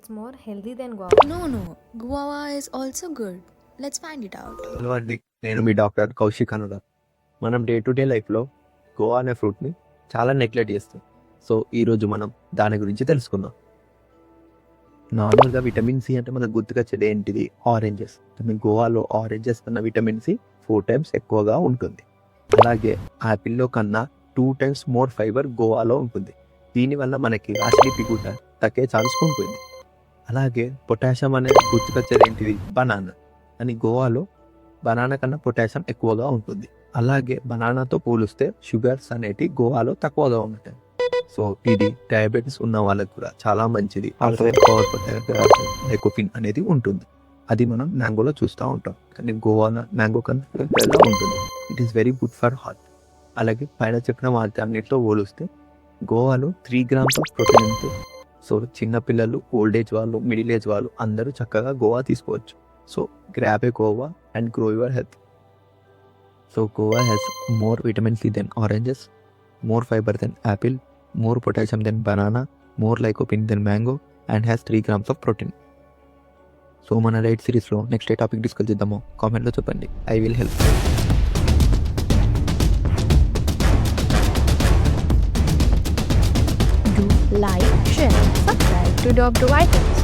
more healthy than guava? No, guava is also good. Let's find it out. Hello అండి, నేను మీ doctor Kaushik Anurag. మనం day to day లైఫ్లో గోవా అనే ఫ్రూట్ని చాలా నెగ్లెక్ట్ చేస్తాం. సో ఈరోజు మనం దాని గురించి తెలుసుకుందాం. నార్మల్గా విటమిన్ సి అంటే మనకు గుర్తుకొచ్చేది ఏంటిది? ఆరెంజెస్. గోవాలో ఆరెంజెస్ కన్నా విటమిన్ సి 4 times ఎక్కువగా ఉంటుంది. అలాగే యాపిల్లో కన్నా 2 times మోర్ ఫైబర్ గోవాలో ఉంటుంది. దీనివల్ల మనకి అసిడిటీ కూడా తగ్గే ఛాన్స్ ఉంటుంది. అలాగే పొటాషియం అనేది గుర్తుకొచ్చేది ఏంటిది? బనానా. అని గోవాలో బనానా కన్నా పొటాషియం ఎక్కువగా ఉంటుంది. అలాగే బనానాతో పోలిస్తే షుగర్స్ అనేటి గోవాలో తక్కువగా ఉంటాయి. సో ఇది డయాబెటీస్ ఉన్న వాళ్ళకి కూడా చాలా మంచిది. లైకోపిన్ అనేది ఉంటుంది. అది మనం మ్యాంగోలో చూస్తూ ఉంటాం, కానీ గోవాలో మ్యాంగో కన్నా పెద్దగా ఉంటుంది. It is very good for heart. అలాగే పైన చెప్పిన వాటి అన్నిటితో పోలిస్తే గోవాలో 3 grams ఆఫ్ ప్రోటీన్ ఉంటుంది. సో చిన్నపిల్లలు, ఓల్డ్ ఏజ్ వాళ్ళు, మిడిల్ ఏజ్ వాళ్ళు అందరూ చక్కగా గోవా తీసుకోవచ్చు. So grab a guava and grow your health. So guava has more vitamin C than oranges, more fiber than apple, more potassium than banana, more lycopene than mango, and has 3 grams of protein. So మన diet సిరీస్లో next ఏ topic discuss చేద్దామో కామెంట్లో చెప్పండి. I will help. Do like, share, subscribe to Dr. Vitals.